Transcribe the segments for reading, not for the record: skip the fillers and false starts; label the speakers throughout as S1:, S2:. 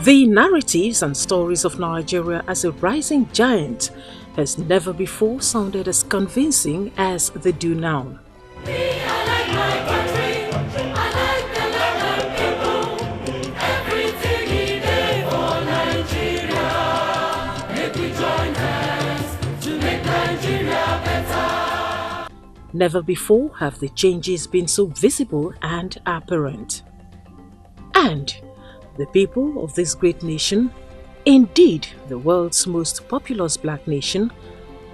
S1: The narratives and stories of Nigeria as a rising giant has never before sounded as convincing as they do now. Never before have the changes been so visible and apparent. And the people of this great nation, indeed the world's most populous black nation,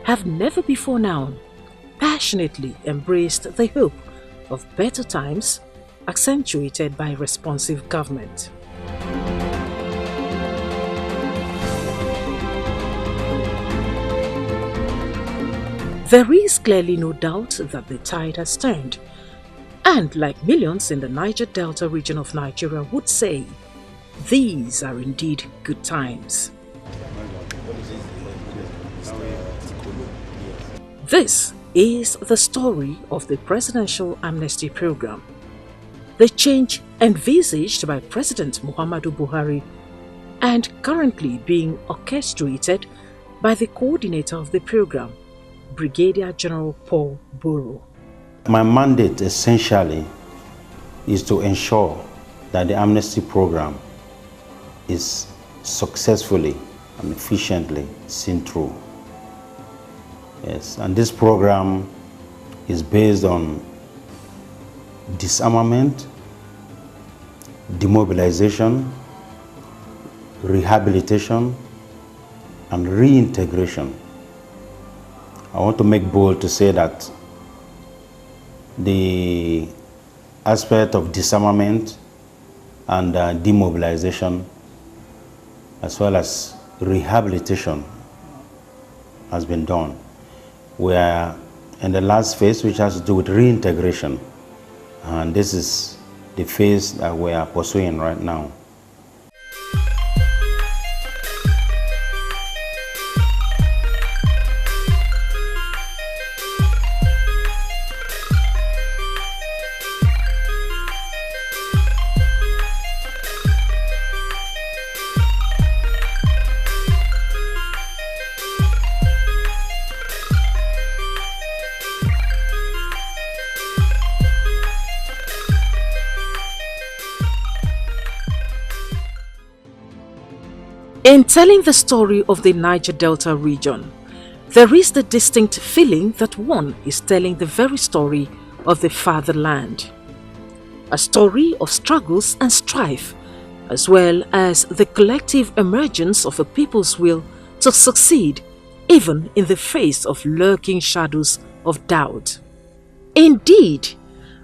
S1: have never before now passionately embraced the hope of better times accentuated by responsive government. There is clearly no doubt that the tide has turned, and like millions in the Niger Delta region of Nigeria would say, these are indeed good times. This is the story of the Presidential Amnesty Program, the change envisaged by President Muhammadu Buhari and currently being orchestrated by the coordinator of the program, Brigadier General Paul Boro.
S2: My mandate essentially is to ensure that the amnesty program is successfully and efficiently seen through. Yes, and this program is based on disarmament, demobilization, rehabilitation, and reintegration. I want to make bold to say that the aspect of disarmament and demobilization, as well as rehabilitation, has been done. We are in the last phase, which has to do with reintegration, and this is the phase that we are pursuing right now.
S1: In telling the story of the Niger Delta region, there is the distinct feeling that one is telling the very story of the fatherland. A story of struggles and strife, as well as the collective emergence of a people's will to succeed, even in the face of lurking shadows of doubt. Indeed,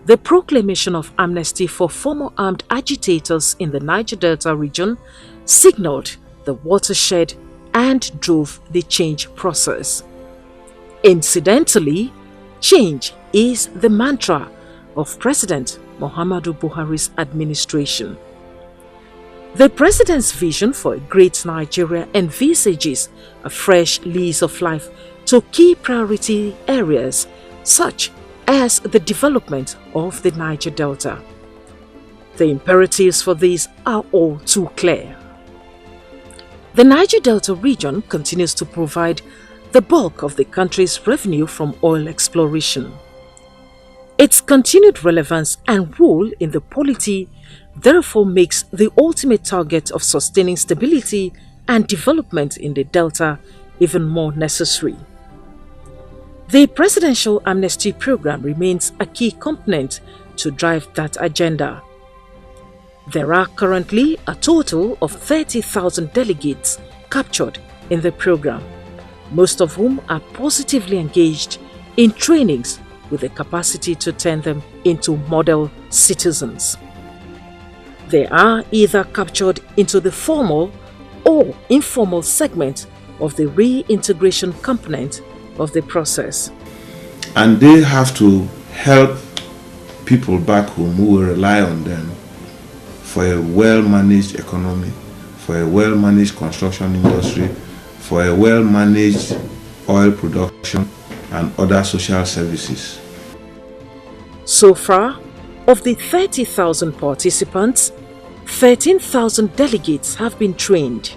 S1: the proclamation of amnesty for former armed agitators in the Niger Delta region signaled the watershed and drove the change process. Incidentally, change is the mantra of President Muhammadu Buhari's administration. The president's vision for a great Nigeria envisages a fresh lease of life to key priority areas such as the development of the Niger Delta. The imperatives for this are all too clear. The Niger Delta region continues to provide the bulk of the country's revenue from oil exploration. Its continued relevance and role in the polity therefore makes the ultimate target of sustaining stability and development in the Delta even more necessary. The Presidential Amnesty Program remains a key component to drive that agenda. There are currently a total of 30,000 delegates captured in the program, most of whom are positively engaged in trainings with the capacity to turn them into model citizens. They are either captured into the formal or informal segment of the reintegration component of the process.
S3: And they have to help people back home who will rely on them for a well-managed economy, for a well-managed construction industry, for a well-managed oil production and other social services.
S1: So far, of the 30,000 participants, 13,000 delegates have been trained,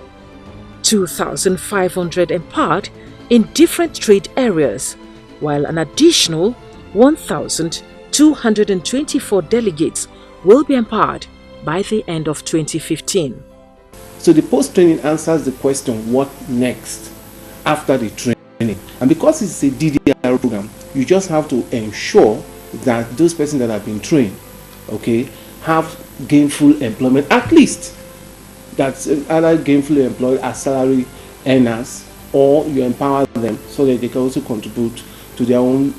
S1: 2,500 empowered in different trade areas, while an additional 1,224 delegates will be empowered by the end of 2015.
S4: So the post-training answers the question, what next after the training? And because it's a DDR program, you just have to ensure that those persons that have been trained, okay, have gainful employment, at least that's either gainfully employed as salary earners, or you empower them so that they can also contribute to their own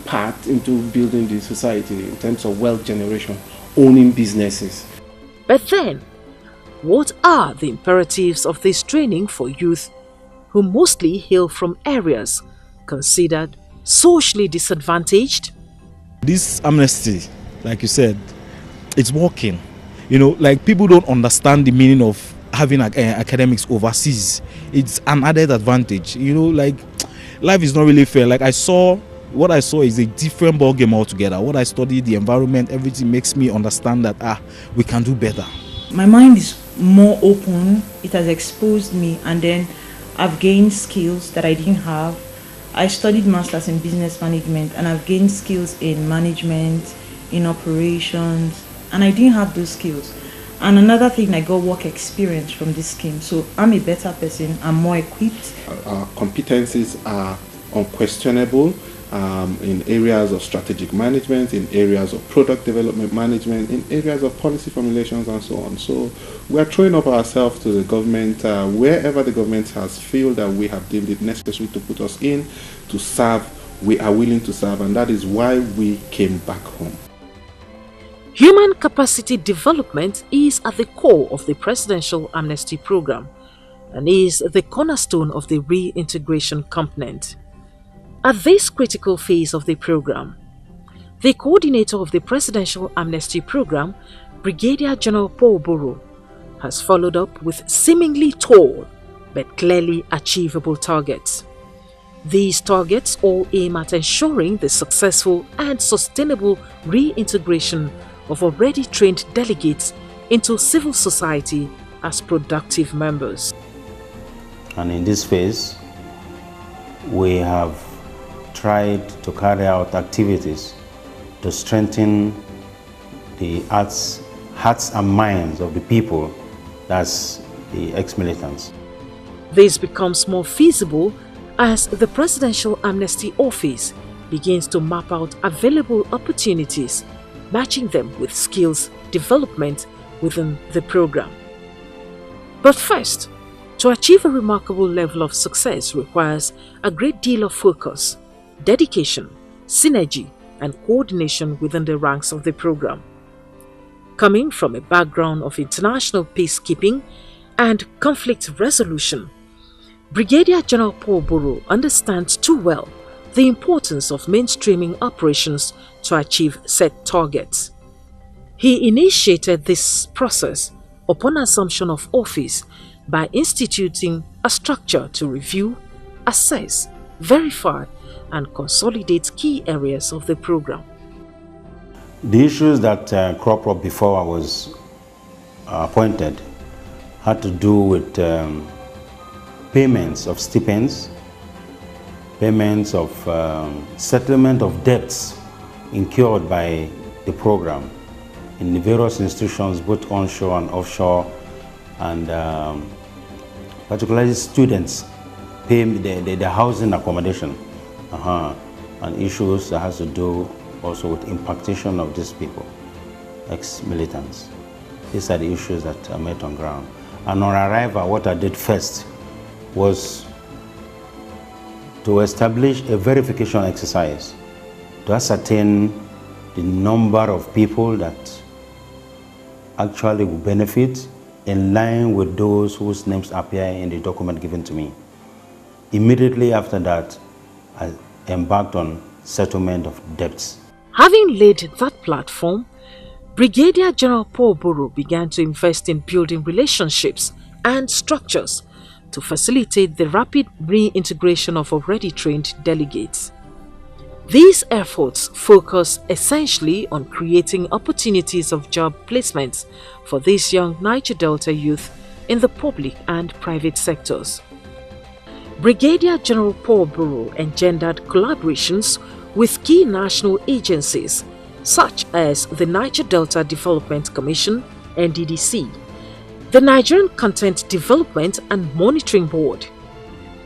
S4: part into building the society in terms of wealth generation, owning businesses.
S1: But then, what are the imperatives of this training for youth who mostly hail from areas considered socially disadvantaged?
S5: This amnesty, like you said, it's working. You know, like people don't understand the meaning of having academics overseas. It's an added advantage. You know, like life is not really fair. Like what I saw is a different ball game altogether. What I studied, the environment, everything makes me understand that we can do better.
S6: My mind is more open. It has exposed me, and then I've gained skills that I didn't have. I studied masters in business management, and I've gained skills in management, in operations, and I didn't have those skills. And another thing, I got work experience from this scheme, so I'm a better person. I'm more equipped.
S3: Our competencies are unquestionable in areas of strategic management, in areas of product development management, in areas of policy formulations, and so on. So we're throwing up ourselves to the government wherever the government has felt that we have deemed it necessary to put us in to serve. We are willing to serve, and that is why we came back home.
S1: Human capacity development is at the core of the Presidential Amnesty Program and is the cornerstone of the reintegration component. At this critical phase of the program, the coordinator of the Presidential Amnesty Program, Brigadier General Paul Boro, has followed up with seemingly tall but clearly achievable targets. These targets all aim at ensuring the successful and sustainable reintegration of already trained delegates into civil society as productive members.
S2: And in this phase, we have tried to carry out activities to strengthen the hearts and minds of the people, that's the ex-militants.
S1: This becomes more feasible as the Presidential Amnesty Office begins to map out available opportunities, matching them with skills development within the program. But first, to achieve a remarkable level of success requires a great deal of focus, dedication, synergy, and coordination within the ranks of the program. Coming from a background of international peacekeeping and conflict resolution, Brigadier General Paul Boro understands too well the importance of mainstreaming operations to achieve set targets. He initiated this process upon assumption of office by instituting a structure to review, assess, verify, and consolidate key areas of the program.
S2: The issues that cropped up before I was appointed had to do with payments of stipends, payments of settlement of debts incurred by the program in the various institutions, both onshore and offshore, and particularly students pay the housing accommodation, and issues that has to do also with impactation of these people, ex-militants. These are the issues that are met on ground. And on arrival, what I did first was to establish a verification exercise to ascertain the number of people that actually will benefit in line with those whose names appear in the document given to me. Immediately after that, I embarked on settlement of debts.
S1: Having laid that platform, Brigadier General Paul Boro began to invest in building relationships and structures to facilitate the rapid reintegration of already trained delegates. These efforts focus essentially on creating opportunities of job placements for these young Niger Delta youth in the public and private sectors. Brigadier General Paul Buru engendered collaborations with key national agencies such as the Niger Delta Development Commission (NDDC), the Nigerian Content Development and Monitoring Board,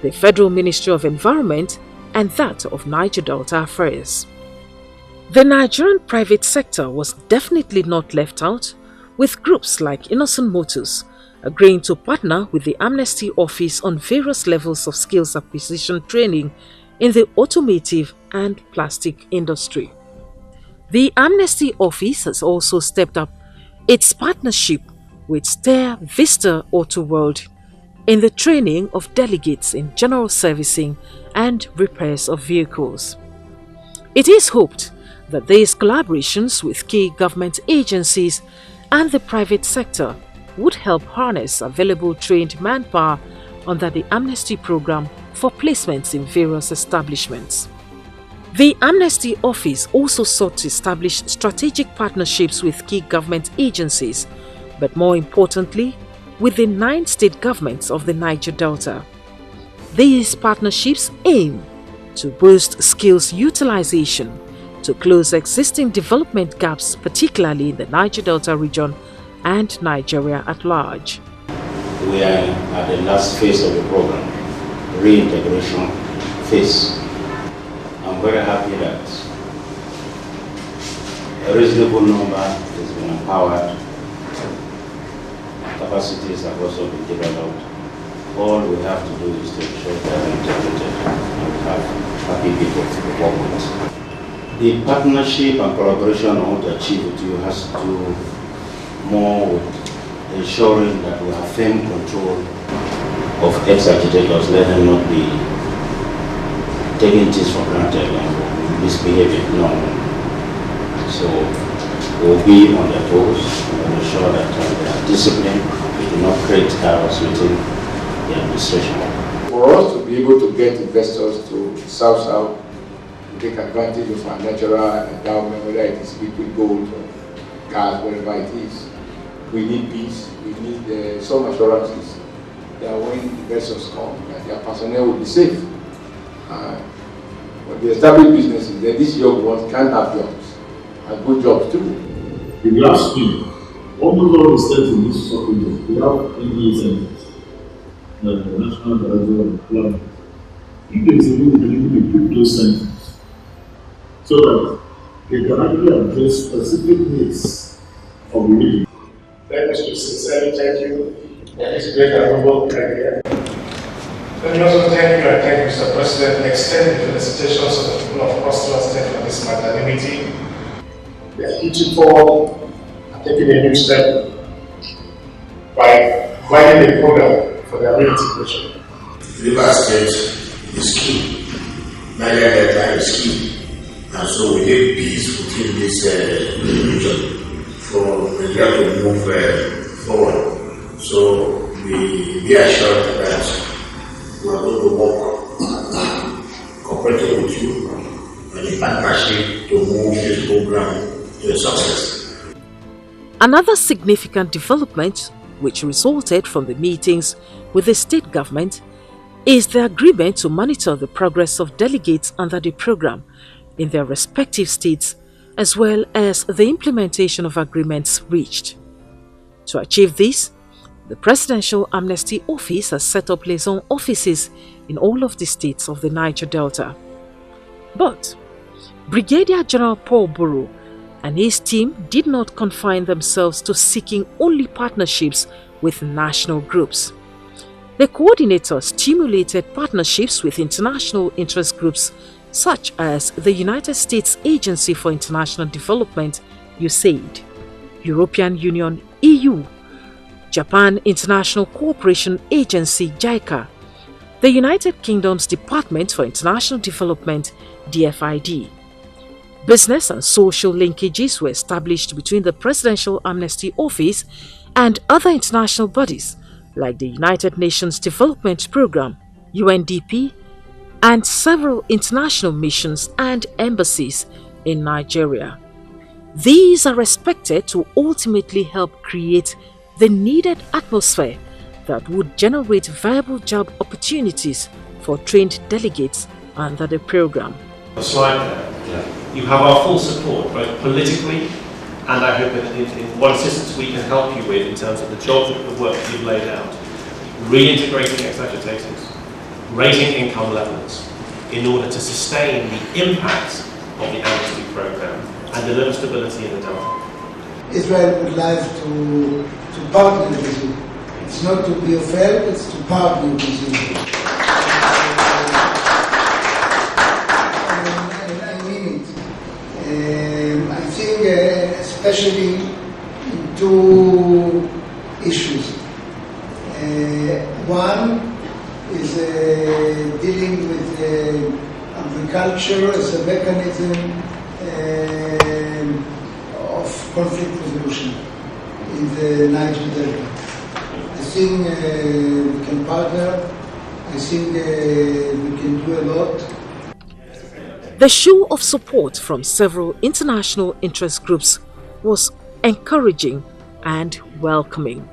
S1: the Federal Ministry of Environment, and that of Niger Delta Affairs. The Nigerian private sector was definitely not left out, with groups like Innocent Motors agreeing to partner with the Amnesty Office on various levels of skills acquisition training in the automotive and plastic industry. The Amnesty Office has also stepped up its partnership with Stare Vista Auto World in the training of delegates in general servicing and repairs of vehicles. It is hoped that these collaborations with key government agencies and the private sector would help harness available trained manpower under the Amnesty program for placements in various establishments. The Amnesty Office also sought to establish strategic partnerships with key government agencies, but more importantly, with the 9 state governments of the Niger Delta. These partnerships aim to boost skills utilization, to close existing development gaps, particularly in the Niger Delta region and Nigeria at large.
S2: We are at the last phase of the program, reintegration phase. I'm very happy that a reasonable number has been empowered. Capacities have also been developed. All we have to do is to ensure they are integrated and we have happy people to work with. The partnership and collaboration I want to achieve with you has to do more with ensuring that we have firm control of ex-agitators, let them not be taking things for granted and misbehaving. No. So we'll be on their toes and ensure that they are disciplined, we do not create chaos within the administration.
S7: For us to be able to get investors to South take advantage of our natural endowment, whether it is liquid gold or gas, whatever it is, we need peace, we need some assurances that when investors come, that their personnel will be safe. But the established businesses, then these young ones can have jobs, and good jobs too.
S8: The last week, almost all the states in this supplement, we have NDA centers, the National Director of Employment. If there is a way to equip those centers so that they can actually address specific needs of the region.
S9: Let me sincerely thank you for this great and noble idea. Let me also thank you and thank Mr. President and extend the felicitations to the people of Cross State for this magnanimity. They are reaching forward and taking a new step by providing a program for their reintegration.
S10: River State is key, Niger Delta is key, and so we need peace within this region for Nigeria to move forward. So we be assured that we are going to work cooperating with you and in partnership to move this program to a success.
S1: Another significant development which resulted from the meetings with the state government is the agreement to monitor the progress of delegates under the program in their respective states, as well as the implementation of agreements reached. To achieve this, the Presidential Amnesty Office has set up liaison offices in all of the states of the Niger Delta. But Brigadier General Paul Buru and his team did not confine themselves to seeking only partnerships with national groups. The coordinator stimulated partnerships with international interest groups such as the United States Agency for International Development, USAID, European Union, EU, Japan International Cooperation Agency, JICA, the United Kingdom's Department for International Development, DFID. Business and social linkages were established between the Presidential Amnesty Office and other international bodies like the United Nations Development Programme, UNDP, and several international missions and embassies in Nigeria. These are expected to ultimately help create the needed atmosphere that would generate viable job opportunities for trained delegates under the program.
S11: The slide there, you have our full support, both politically and I hope in what assistance we can help you with in terms of the job, the work that you've laid out, reintegrating ex-agitators, raising income levels in order to sustain the impacts of the Amnesty program and deliver stability in the Delta.
S12: Israel would like to partner with you. It's not to be of help, it's to partner with you. And I mean it. I think especially in two issues. One is dealing with agriculture as a mechanism of conflict resolution in the Niger Delta. I think we can partner. I think we can do a lot.
S1: The show of support from several international interest groups was encouraging and welcoming.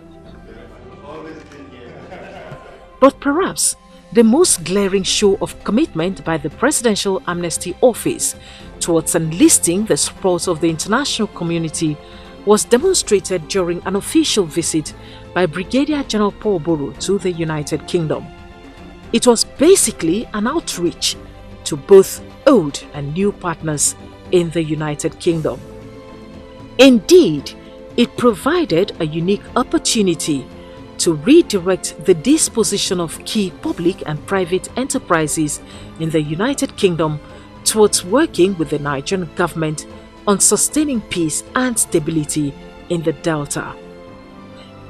S1: But perhaps the most glaring show of commitment by the Presidential Amnesty Office towards enlisting the support of the international community was demonstrated during an official visit by Brigadier General Paul Buru to the United Kingdom. It was basically an outreach to both old and new partners in the United Kingdom. Indeed, it provided a unique opportunity to redirect the disposition of key public and private enterprises in the United Kingdom towards working with the Nigerian government on sustaining peace and stability in the Delta.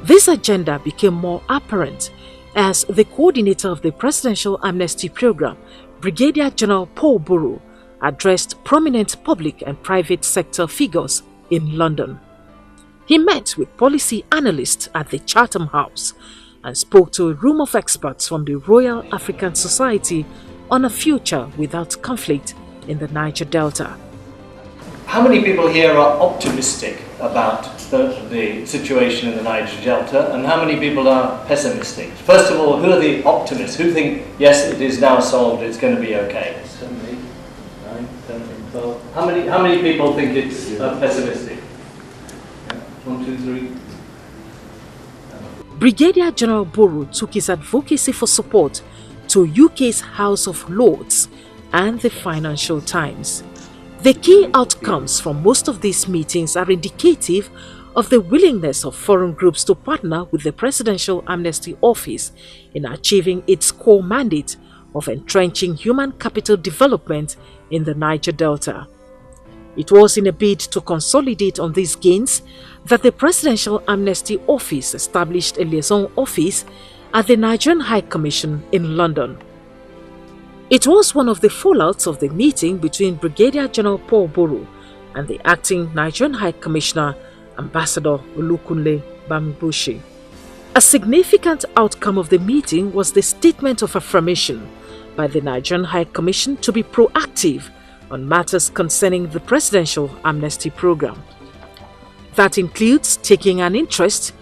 S1: This agenda became more apparent as the coordinator of the Presidential Amnesty Program, Brigadier General Paul Buru, addressed prominent public and private sector figures in London. He met with policy analysts at the Chatham House and spoke to a room of experts from the Royal African Society on a future without conflict in the Niger Delta.
S13: How many people here are optimistic about the situation in the Niger Delta, and how many people are pessimistic? First of all, who are the optimists? Who think, yes, it is now solved, it's going to be okay? 7, 8, 9, 10, 12. How many people think it's pessimistic? 1, 2, 3.
S1: Brigadier General Buru took his advocacy for support to UK's House of Lords and the Financial Times. The key outcomes from most of these meetings are indicative of the willingness of foreign groups to partner with the Presidential Amnesty Office in achieving its core mandate of entrenching human capital development in the Niger Delta. It was in a bid to consolidate on these gains that the Presidential Amnesty Office established a liaison office at the Nigerian High Commission in London. It was one of the fallouts of the meeting between Brigadier General Paul Buru and the acting Nigerian High Commissioner, Ambassador Olukunle Bambushi. A significant outcome of the meeting was the statement of affirmation by the Nigerian High Commission to be proactive on matters concerning the Presidential Amnesty Program. That includes taking an interest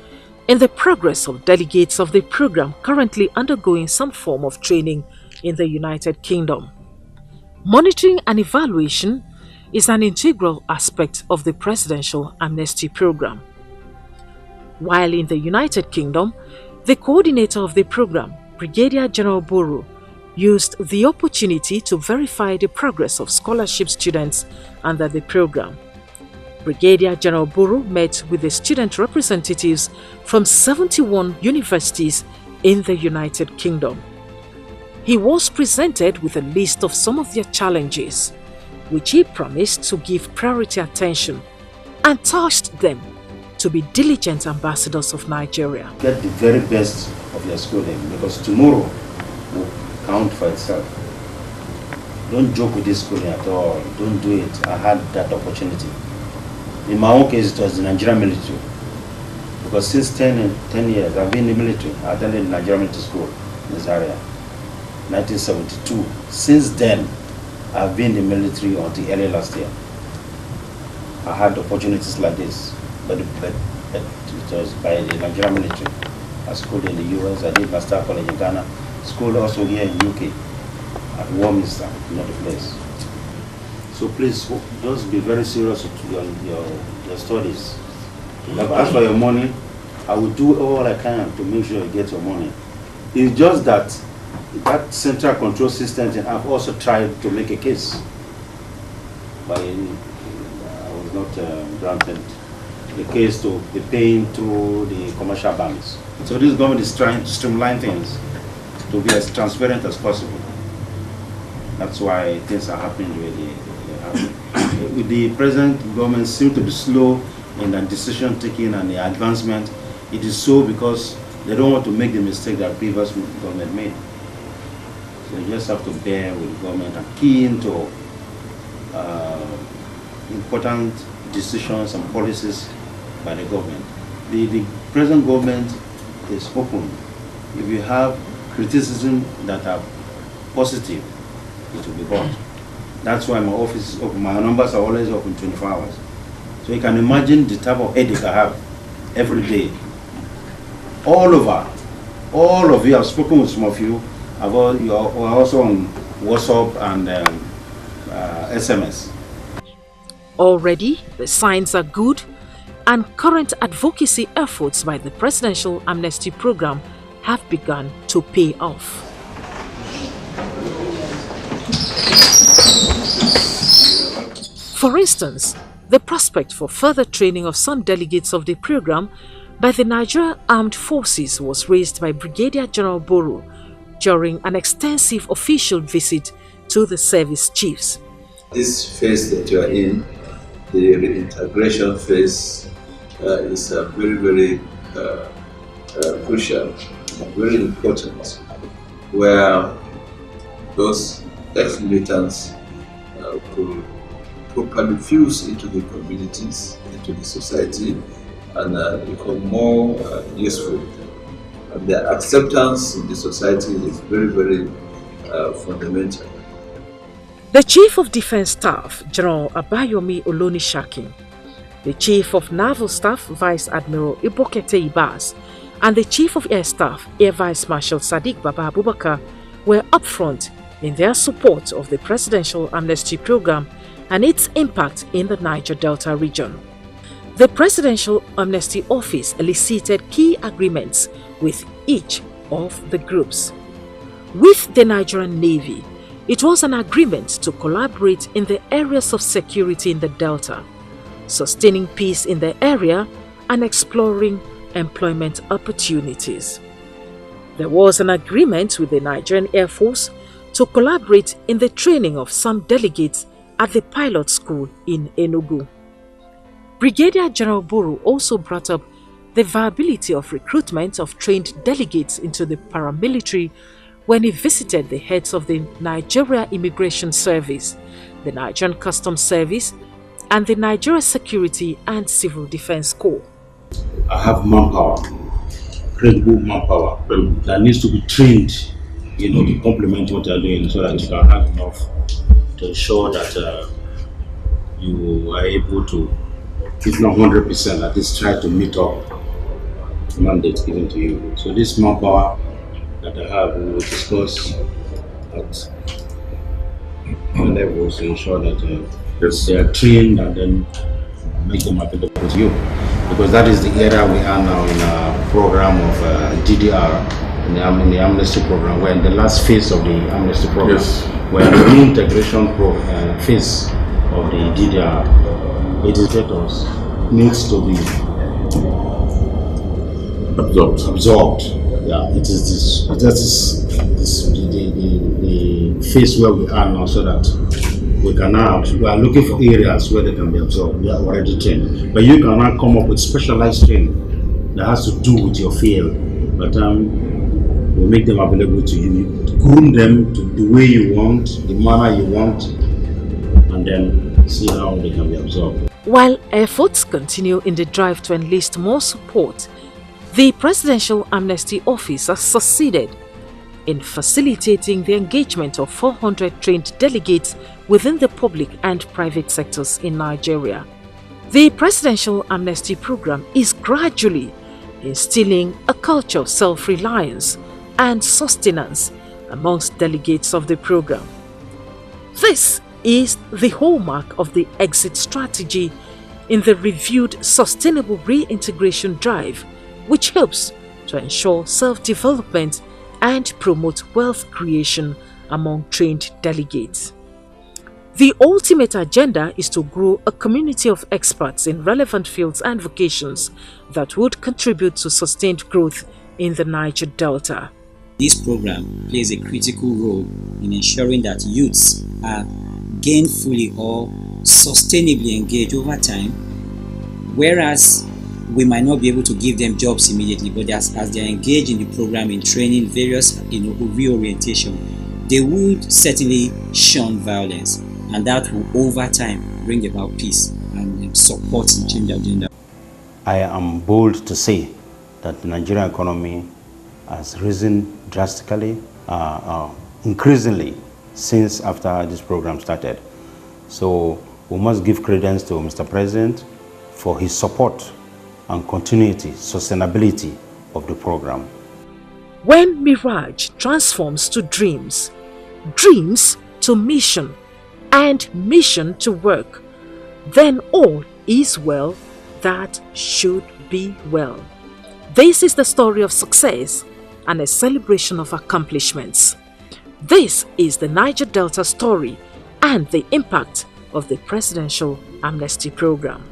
S1: in the progress of delegates of the program currently undergoing some form of training in the United Kingdom. Monitoring and evaluation is an integral aspect of the Presidential Amnesty Program. While in the United Kingdom, the coordinator of the program, Brigadier General Buru, used the opportunity to verify the progress of scholarship students under the program. Brigadier General Buru met with the student representatives from 71 universities in the United Kingdom. He was presented with a list of some of their challenges, which he promised to give priority attention and tasked them to be diligent ambassadors of Nigeria.
S2: Get the very best of your schooling, because tomorrow will count for itself. Don't joke with this schooling at all. Don't do it. I had that opportunity. In my own case, it was the Nigerian military. Because since 10 years, I've been in the military. I attended the Nigerian military school in this area. 1972. Since then, I've been in the military until early last year. I had opportunities like this, but it was by the Nigerian military. I schooled in the US, I did my staff college in Ghana, schooled also here in UK, at Warminster, another place. So please, just be very serious with your studies. As for your money, I will do all I can to make sure you get your money. It's just that central control system, I've also tried to make a case, but I was not granted the case to be paying through the commercial banks. So this government is trying to streamline things to be as transparent as possible. That's why things are happening the way they happen. With the present government seems to be slow in the decision taking and the advancement. It is so because they don't want to make the mistake that previous government made. So you just have to bear with the government and key into important decisions and policies by the government. The present government is open. If you have criticism that are positive, it will be brought. That's why my office is open. My numbers are always open 24 hours. So you can imagine the type of headache I have every day. All over. All of you, I've spoken with some of you. You are also on WhatsApp and SMS.
S1: Already, the signs are good, and current advocacy efforts by the Presidential Amnesty Program have begun to pay off. For instance, the prospect for further training of some delegates of the program by the Nigeria Armed Forces was raised by Brigadier General Boro during an extensive official visit to the service chiefs.
S14: This phase that you are in, the reintegration phase, is very, very crucial, very important, where those ex-militants could properly fuse into the communities, into the society, and become more useful. And their acceptance in the society is very, very fundamental.
S1: The Chief of Defense Staff, General Abayomi Olonishakin, the Chief of Naval Staff, Vice Admiral Ibokete Ibas, and the Chief of Air Staff, Air Vice Marshal Sadiq Baba Abubakar, were upfront in their support of the Presidential Amnesty Program and its impact in the Niger Delta region. The Presidential Amnesty Office elicited key agreements with each of the groups. With the Nigerian Navy, it was an agreement to collaborate in the areas of security in the Delta, sustaining peace in the area and exploring employment opportunities. There was an agreement with the Nigerian Air Force to collaborate in the training of some delegates at the pilot school in Enugu. Brigadier General Boro also brought up the viability of recruitment of trained delegates into the paramilitary when he visited the heads of the Nigeria Immigration Service, the Nigerian Customs Service, and the Nigeria Security and Civil Defense Corps.
S2: I have manpower, credible manpower that needs to be trained, to complement what you're doing so that you can have enough to ensure that you are able to, if not 100%, at least try to meet up the mandate given to you. So this manpower that I have, we will discuss at levels to ensure that they are trained and then make them available to you. Because that is the area we are now in a program of DDR, in the Amnesty program. We're in the last phase of the Amnesty program.
S3: Yes.
S2: We're in the reintegration phase of the DDR. Educators needs to be absorbed. Yeah, it is the phase where we are now, so that we are looking for areas where they can be absorbed. We are already trained, but you can now come up with specialized training that has to do with your field. But we'll make them available to you, groom them to the way you want, the manner you want, and then see how they can be absorbed.
S1: While efforts continue in the drive to enlist more support, the Presidential Amnesty Office has succeeded in facilitating the engagement of 400 trained delegates within the public and private sectors in Nigeria. The Presidential Amnesty Program is gradually instilling a culture of self-reliance and sustenance amongst delegates of the program. This is the hallmark of the exit strategy in the reviewed Sustainable Reintegration Drive, which helps to ensure self-development and promote wealth creation among trained delegates. The ultimate agenda is to grow a community of experts in relevant fields and vocations that would contribute to sustained growth in the Niger Delta.
S15: This program plays a critical role in ensuring that youths are gainfully or sustainably engaged over time, whereas we might not be able to give them jobs immediately, but as they are engaged in the program, in training, various reorientation, they would certainly shun violence, and that will over time bring about peace and support the change agenda.
S2: I am bold to say that the Nigerian economy has risen drastically, increasingly since after this program started. So we must give credence to Mr. President for his support and continuity, sustainability of the program.
S1: When mirage transforms to dreams, dreams to mission, and mission to work, then all is well that should be well. This is the story of success and a celebration of accomplishments. This is the Niger Delta story and the impact of the Presidential Amnesty Program.